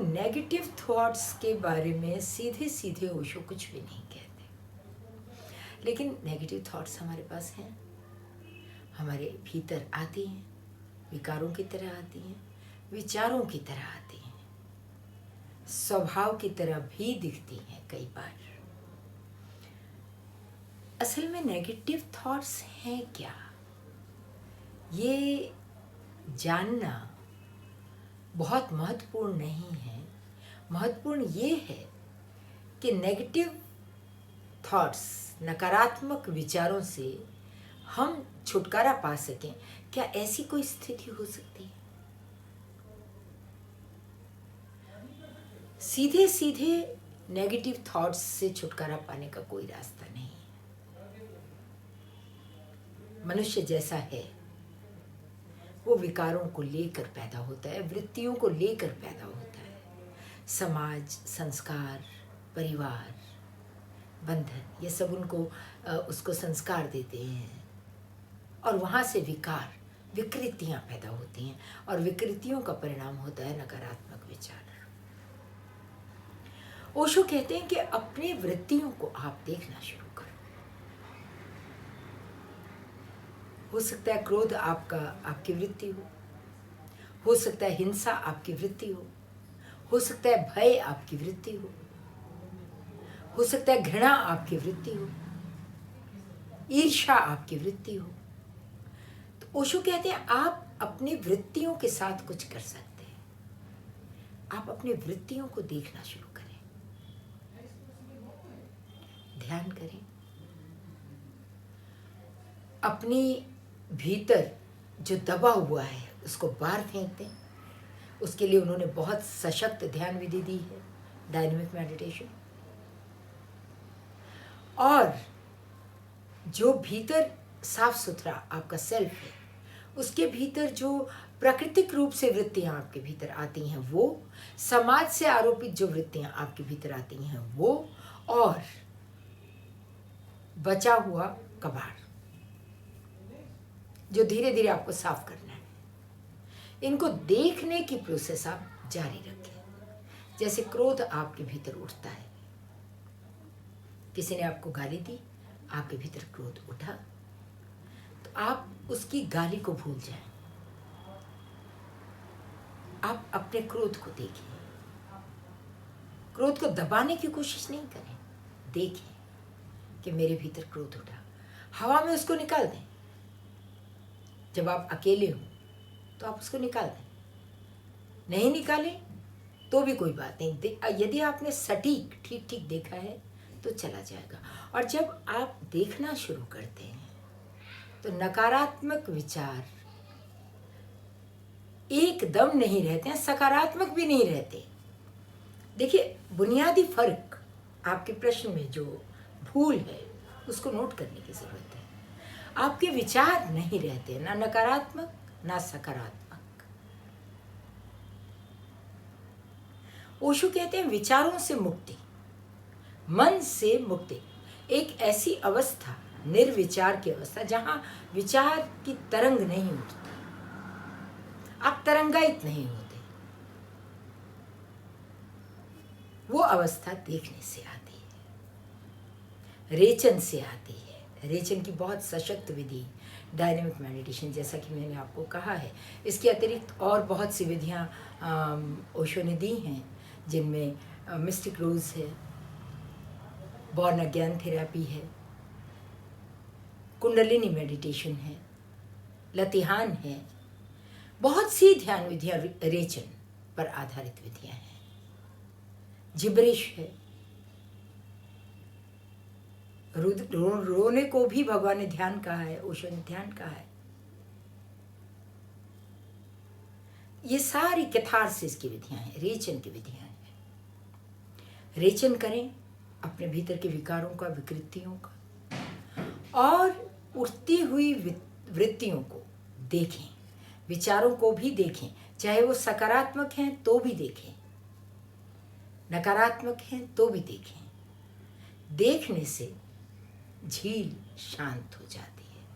Negative thoughts के बारे में सीधे सीधे ओशो कुछ भी नहीं कहते, लेकिन नेगेटिव थॉट्स हमारे पास हैं, हमारे भीतर आती हैं, विकारों की तरह आती हैं, विचारों की तरह आती हैं, स्वभाव की तरह भी दिखती हैं कई बार। असल में नेगेटिव थॉट्स हैं क्या, ये जानना बहुत महत्वपूर्ण नहीं है। महत्वपूर्ण ये है कि नेगेटिव थॉट्स, नकारात्मक विचारों से हम छुटकारा पा सकें। क्या ऐसी कोई स्थिति हो सकती है? सीधे सीधे नेगेटिव थॉट्स से छुटकारा पाने का कोई रास्ता नहीं है। मनुष्य जैसा है वो विकारों को लेकर पैदा होता है, वृत्तियों को लेकर पैदा होता है। समाज, संस्कार, परिवार, बंधन, ये सब उसको संस्कार देते हैं और वहाँ से विकृतियाँ पैदा होती हैं और विकृतियों का परिणाम होता है नकारात्मक विचार। ओशो कहते हैं कि अपनी वृत्तियों को आप देखना शुरू करो। हो सकता है क्रोध आपकी वृत्ति हो सकता है हिंसा आपकी वृत्ति हो सकता है भय आपकी वृत्ति हो सकता है घृणा आपकी वृत्ति हो, ईर्ष्या आपकी वृत्ति हो। तो ओशो कहते हैं आप अपनी वृत्तियों के साथ कुछ कर सकते हैं। आप अपनी वृत्तियों को देखना शुरू करें, ध्यान करें, अपनी भीतर जो दबा हुआ है उसको बाहर फेंक दें। उसके लिए उन्होंने बहुत सशक्त ध्यान विधि दी है, डायनेमिक मेडिटेशन। और जो भीतर साफ सुथरा आपका सेल्फ है, उसके भीतर जो प्राकृतिक रूप से वृत्तियां आपके भीतर आती हैं वो, समाज से आरोपित जो वृत्तियां आपके भीतर आती हैं वो, और बचा हुआ कबाड़ जो धीरे धीरे आपको साफ करना है, इनको देखने की प्रोसेस आप जारी रखें। जैसे क्रोध आपके भीतर उठता है, किसी ने आपको गाली दी, आपके भीतर क्रोध उठा, तो आप उसकी गाली को भूल जाएं। आप अपने क्रोध को देखें, क्रोध को दबाने की कोशिश नहीं करें। देखें कि मेरे भीतर क्रोध उठा, हवा में उसको निकाल दें। जब आप अकेले हो तो आप उसको निकाल दें, नहीं निकालें तो भी कोई बात नहीं। यदि आपने सटीक ठीक देखा है तो चला जाएगा। और जब आप देखना शुरू करते हैं तो नकारात्मक विचार एकदम नहीं रहते हैं, सकारात्मक भी नहीं रहते। देखिए, बुनियादी फर्क आपके प्रश्न में जो भूल है उसको नोट करने की जरूरत है। आपके विचार नहीं रहते, ना नकारात्मक ना सकारात्मक। ओशो कहते हैं विचारों से मुक्ति, मन से मुक्ति, एक ऐसी अवस्था, निर्विचार की अवस्था, जहां विचार की तरंग नहीं उठती, आप तरंगायित नहीं होते। वो अवस्था देखने से आती है, रेचन से आती है। रेचन की बहुत सशक्त विधि डायनेमिक मेडिटेशन, जैसा कि मैंने आपको कहा है। इसके अतिरिक्त और बहुत सी विधियाँ ओशो ने दी हैं, जिनमें मिस्टिक रोज है, बॉर्न अगेन थेरेपी है, कुंडलिनी मेडिटेशन है, लतिहान है। बहुत सी ध्यान विधियाँ रेचन पर आधारित विधियाँ हैं। जिब्रिश है, रोने को भी भगवान ने ध्यान कहा है, ओशो ने ध्यान कहा है। ये सारी कैथारसिस की विधियां हैं, रेचन की विधियां हैं। रेचन करें अपने भीतर के विकारों का, विकृतियों का, और उठती हुई वृत्तियों को देखें, विचारों को भी देखें, चाहे वो सकारात्मक हैं तो भी देखें, नकारात्मक हैं तो भी देखें। देखने से झील शांत हो जाती है।